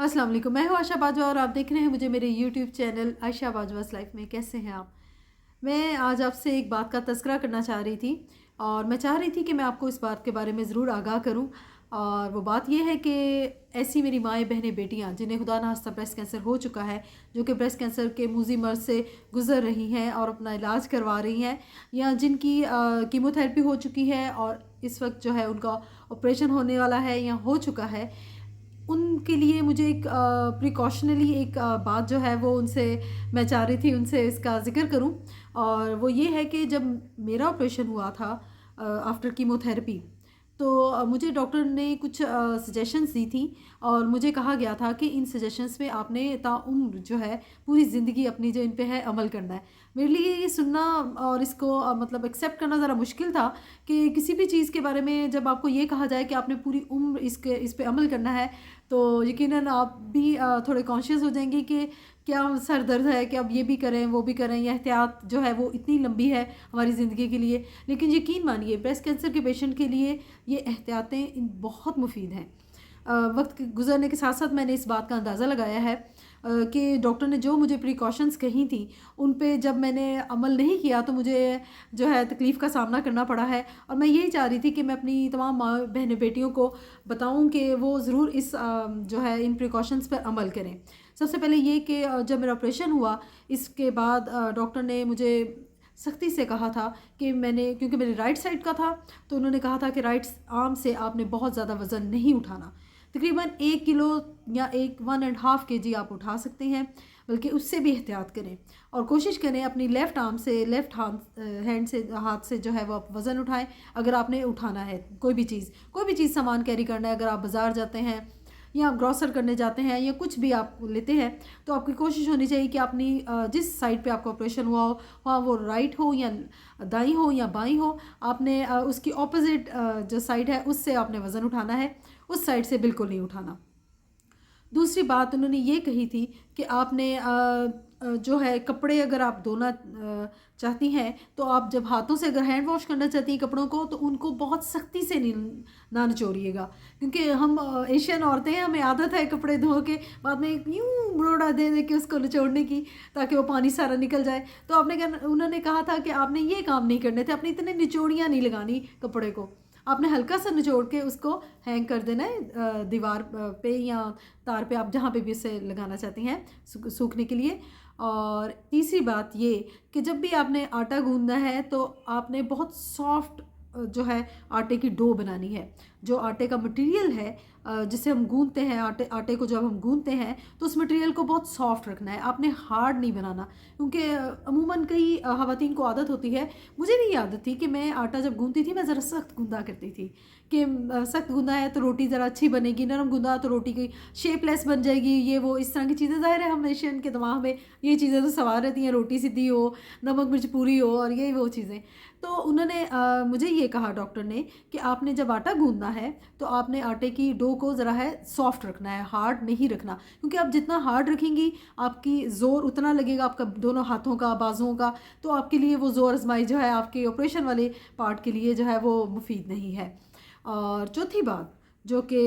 अस्सलाम वालेकुम। मैं हूँ आशा बाजवा और आप देख रहे हैं मुझे मेरे यूट्यूब चैनल आयशा बाजवास लाइफ में। कैसे हैं आप? मैं आज आपसे एक बात का तज़किरा करना चाह रही थी और मैं चाह रही थी कि मैं आपको इस बात के बारे में ज़रूर आगाह करूं। और वो बात ये है कि ऐसी मेरी माएँ बहनें बेटियां जिन्हें खुदा न खास्ता ब्रेस्ट कैंसर हो चुका है, जो कि ब्रेस्ट कैंसर के मूजी मर्ज से गुज़र रही हैं और अपना इलाज करवा रही हैं, या जिनकी कीमोथेरेपी हो चुकी है और इस वक्त जो है उनका ऑपरेशन होने वाला है या हो चुका है, उनके लिए मुझे एक प्रिकॉशनली एक बात जो है वो उनसे मैं चाह रही थी उनसे इसका ज़िक्र करूं। और वो ये है कि जब मेरा ऑपरेशन हुआ था आफ्टर कीमोथेरेपी, तो मुझे डॉक्टर ने कुछ सजेशंस दी थी और मुझे कहा गया था कि इन सजेशंस पे आपने ताउम्र जो है पूरी ज़िंदगी अपनी जो इन पे है अमल करना है। मेरे लिए ये सुनना और इसको मतलब एक्सेप्ट करना ज़रा मुश्किल था कि किसी भी चीज़ के बारे में जब आपको ये कहा जाए कि आपने पूरी उम्र इस पे अमल करना है, तो यकीनन आप भी थोड़े कॉन्शियस हो जाएंगे कि क्या सर दर्द है कि अब ये भी करें वो भी करें, या एहतियात जो है वो इतनी लंबी है हमारी ज़िंदगी के लिए। लेकिन यकीन मानिए ब्रेस्ट कैंसर के पेशेंट के लिए ये एहतियातें बहुत मुफीद हैं। वक्त के गुजरने के साथ साथ मैंने इस बात का अंदाज़ा लगाया है कि डॉक्टर ने जो मुझे प्रिकॉशंस कही थी उन पे जब मैंने अमल नहीं किया तो मुझे जो है तकलीफ़ का सामना करना पड़ा है। और मैं यही चाह रही थी कि मैं अपनी तमाम माँ बहनें बेटियों को बताऊं कि वो ज़रूर इस जो है इन प्रिकॉशंस पर अमल करें। सबसे पहले ये कि जब मेरा ऑपरेशन हुआ इसके बाद डॉक्टर ने मुझे सख्ती से कहा था कि मैंने, क्योंकि मेरे राइट साइड का था, तो उन्होंने कहा था कि राइट आर्म से आपने बहुत ज़्यादा वज़न नहीं उठाना। तकरीबन 1 किलो या 1.5 kg आप उठा सकते हैं, बल्कि उससे भी एहतियात करें और कोशिश करें अपनी लेफ़्ट आर्म से, लेफ़्ट हैंड से, हाथ से जो है वो आप वज़न उठाएं। अगर आपने उठाना है कोई भी चीज़ सामान कैरी करना है, अगर आप बाज़ार जाते हैं या आप ग्रॉसर करने जाते हैं या कुछ भी आप लेते हैं, तो आपकी कोशिश होनी चाहिए कि अपनी जिस साइड पे आपका ऑपरेशन हुआ हो वहाँ वो राइट हो या दाईं हो या बाईं हो, आपने उसकी ऑपोजिट जो साइड है उससे आपने वज़न उठाना है, उस साइड से बिल्कुल नहीं उठाना। दूसरी बात उन्होंने ये कही थी कि आपने जो है कपड़े अगर आप धोना चाहती हैं, तो आप जब हाथों से अगर हैंड वॉश करना चाहती हैं कपड़ों को, तो उनको बहुत सख्ती से नहीं ना निचोड़िएगा, क्योंकि हम एशियन औरतें हैं, हमें आदत है कपड़े धो के बाद में यूँ बड़ोड़ा दे दे के उसको निचोड़ने की, ताकि वो पानी सारा निकल जाए। तो उन्होंने कहा था कि आपने ये काम नहीं करने थे, अपनी इतने निचोड़ियाँ नहीं लगानी कपड़े को, आपने हल्का सा निचोड़ के उसको हैंग कर देना है दीवार पे या तार पे, आप जहाँ पे भी उसे लगाना चाहती हैं सूखने के लिए। और तीसरी बात ये कि जब भी आपने आटा गूंदना है तो आपने बहुत सॉफ्ट जो है आटे की डो बनानी है। जो आटे का मटेरियल है जिसे हम गूंदते हैं, आटे को जब हम गूंदते हैं तो उस मटेरियल को बहुत सॉफ्ट रखना है, आपने हार्ड नहीं बनाना। क्योंकि अमूमन कई ख़वातीन को आदत होती है, मुझे भी ये आदत थी कि मैं आटा जब गूंदती थी मैं ज़रा सख्त गूंदा करती थी कि सख्त गूंदा है तो रोटी ज़रा अच्छी बनेगी, नरम गूंदा तो रोटी की शेपलेस बन जाएगी, ये वो इस तरह की चीज़ें। ज़ाहिर है हम एशियन के दिमाग में ये चीज़ें तो सवार रहती हैं, रोटी सीधी हो, नमक मिर्च पूरी हो और ये वो चीज़ें। तो उन्होंने मुझे ये कहा डॉक्टर ने कि आपने जब आटा गूंदना है तो आपने आटे की डो को ज़रा है सॉफ्ट रखना है, हार्ड नहीं रखना, क्योंकि आप जितना हार्ड रखेंगी आपकी ज़ोर उतना लगेगा आपका दोनों हाथों का, बाजुओं का, तो आपके लिए वो ज़ोर आजमाई जो है आपके ऑपरेशन वाले पार्ट के लिए जो है वो मुफीद नहीं है। और चौथी बात जो कि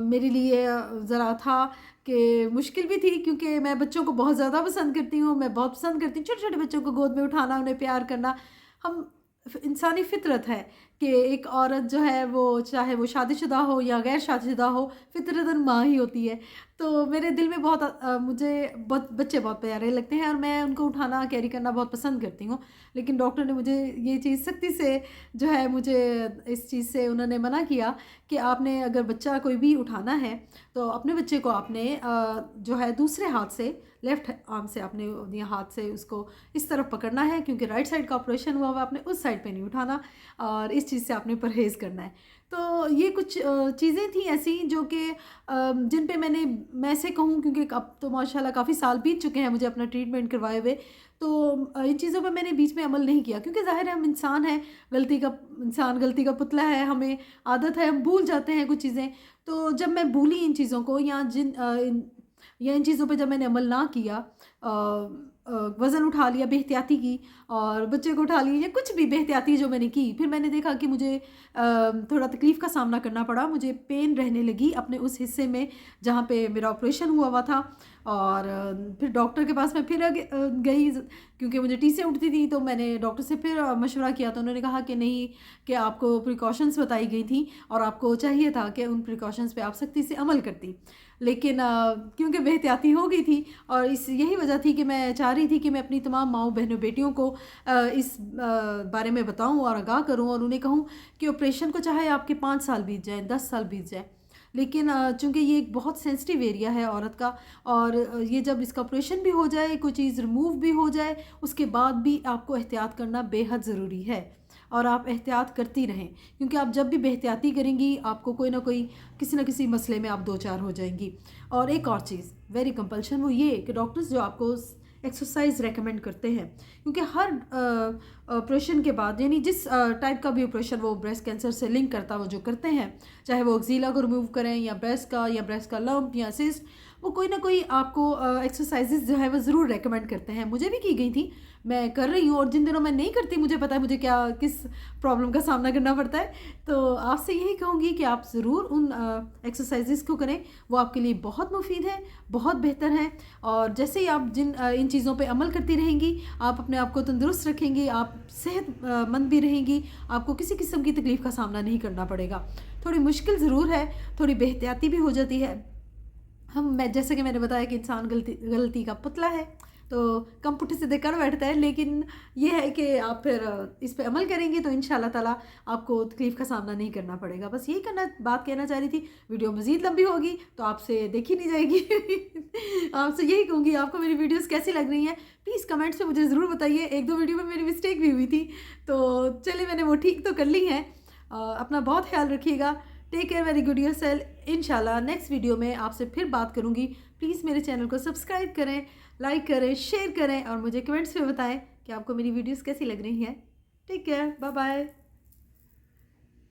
मेरे लिए ज़रा था कि मुश्किल भी थी, क्योंकि मैं बच्चों को बहुत ज़्यादा पसंद करती हूँ, मैं बहुत पसंद करती हूँ छोटे छोटे बच्चों को गोद में उठाना, उन्हें प्यार करना। हम इंसानी फितरत है कि एक औरत जो है वो चाहे वो शादीशुदा हो या गैर शादीशुदा हो, फितरतन माँ ही होती है। तो मेरे दिल में बहुत मुझे बच्चे बहुत प्यारे लगते हैं और मैं उनको उठाना कैरी करना बहुत पसंद करती हूँ। लेकिन डॉक्टर ने मुझे ये चीज़ सख्ती से जो है मुझे इस चीज़ से उन्होंने मना किया कि आपने अगर बच्चा कोई भी उठाना है तो अपने बच्चे को आपने जो है दूसरे हाथ से, लेफ़्ट आर्म से आपने या हाथ से उसको इस तरफ पकड़ना है, क्योंकि राइट साइड का ऑपरेशन हुआ हुआ, आपने उस साइड पे नहीं उठाना और इस चीज़ से आपने परहेज़ करना है। तो ये कुछ चीज़ें थी ऐसी जो कि जिन पे मैं ऐसे कहूँ, क्योंकि अब तो माशाल्लाह काफ़ी साल बीत चुके हैं मुझे अपना ट्रीटमेंट करवाए हुए, तो इन चीज़ों पे मैंने बीच में अमल नहीं किया, क्योंकि ज़ाहिर है हम इंसान हैं, गलती का पुतला है, हमें आदत है, हम भूल जाते हैं कुछ चीज़ें। तो जब मैं भूली इन चीज़ों को या इन चीज़ों पे जब मैंने अमल ना किया वज़न उठा लिया, बेहतियाती की, और बच्चे को उठा लिया, या कुछ भी बेहतियाती जो मैंने की, फिर मैंने देखा कि मुझे थोड़ा तकलीफ़ का सामना करना पड़ा। मुझे पेन रहने लगी अपने उस हिस्से में जहाँ पे मेरा ऑपरेशन हुआ था। और फिर डॉक्टर के पास मैं फिर गई, क्योंकि मुझे टीसें उठती थी। तो मैंने डॉक्टर से फिर मशवरा किया, तो उन्होंने कहा कि नहीं, कि आपको प्रिकॉशंस बताई गई थी और आपको चाहिए था कि उन प्रिकॉशंस पे आप सख्ती से अमल करती। लेकिन क्योंकि बेहतियाती हो गई थी, और इस यही वजह थी कि मैं चाह रही थी कि मैं अपनी तमाम माँओं, बहनों, बेटियों को इस बारे में बताऊं और आगाह करूं, और उन्हें कहूं कि ऑपरेशन को चाहे आपके 5 साल बीत जाए, 10 साल बीत जाए, लेकिन चूँकि ये एक बहुत सेंसिटिव एरिया है औरत का, और ये जब इसका ऑपरेशन भी हो जाए, कोई चीज़ रिमूव भी हो जाए, उसके बाद भी आपको एहतियात करना बेहद ज़रूरी है। और आप एहतियात करती रहें, क्योंकि आप जब भी बेहतियाती करेंगी, आपको कोई ना कोई, किसी न किसी मसले में आप दो चार हो जाएंगी। और एक और चीज़ वेरी कंपल्शन, वो ये कि डॉक्टर्स जो आपको एक्सरसाइज रेकमेंड करते हैं, क्योंकि हर ऑपरेशन के बाद, यानी जिस टाइप का भी ऑपरेशन वो ब्रेस्ट कैंसर से लिंक करता है, वो जो करते हैं, चाहे वो एक्जीला को रिमूव करें, या ब्रेस्ट का लंप या सिस्ट, वो कोई ना कोई आपको एक्सरसाइजेज जो है वो ज़रूर रेकमेंड करते हैं। मुझे भी की गई थी, मैं कर रही हूँ, और जिन दिनों मैं नहीं करती, मुझे पता है मुझे किस प्रॉब्लम का सामना करना पड़ता है। तो आपसे यही कहूँगी कि आप ज़रूर उन एक्सरसाइजेज़ को करें, वो आपके लिए बहुत मुफीद है, बहुत बेहतर है। और जैसे ही आप इन चीज़ों पे अमल करती रहेंगी, आप अपने आप को तंदुरुस्त रखेंगी, आप सेहतमंद भी रहेंगी, आपको किसी किस्म की तकलीफ़ का सामना नहीं करना पड़ेगा। थोड़ी मुश्किल ज़रूर है, थोड़ी बेहतियाती भी हो जाती है। मैं जैसे कि मैंने बताया कि इंसान गलती का पुतला है, तो कम पुट्ठे सीधे कर बैठता है। लेकिन ये है कि आप फिर इस पे अमल करेंगे तो इंशाल्लाह ताला आपको तकलीफ़ का सामना नहीं करना पड़ेगा। बस यही बात कहना चाह रही थी। वीडियो मज़ीद लंबी होगी तो आपसे देखी नहीं जाएगी। आपसे यही कहूँगी, आपको मेरी वीडियोस कैसी लग रही हैं प्लीज़ कमेंट्स में मुझे ज़रूर बताइए। एक दो वीडियो में मेरी मिस्टेक भी हुई थी, तो चलिए मैंने वो ठीक तो कर ली है। अपना बहुत ख्याल रखिएगा। Take care, very good yourself. इंशाल्लाह नेक्स्ट वीडियो में आपसे फिर बात करूँगी। प्लीज़ मेरे चैनल को सब्सक्राइब करें, लाइक करें, शेयर करें, और मुझे कमेंट्स में बताएं कि आपको मेरी वीडियोस कैसी लग रही हैं। Take care, bye bye.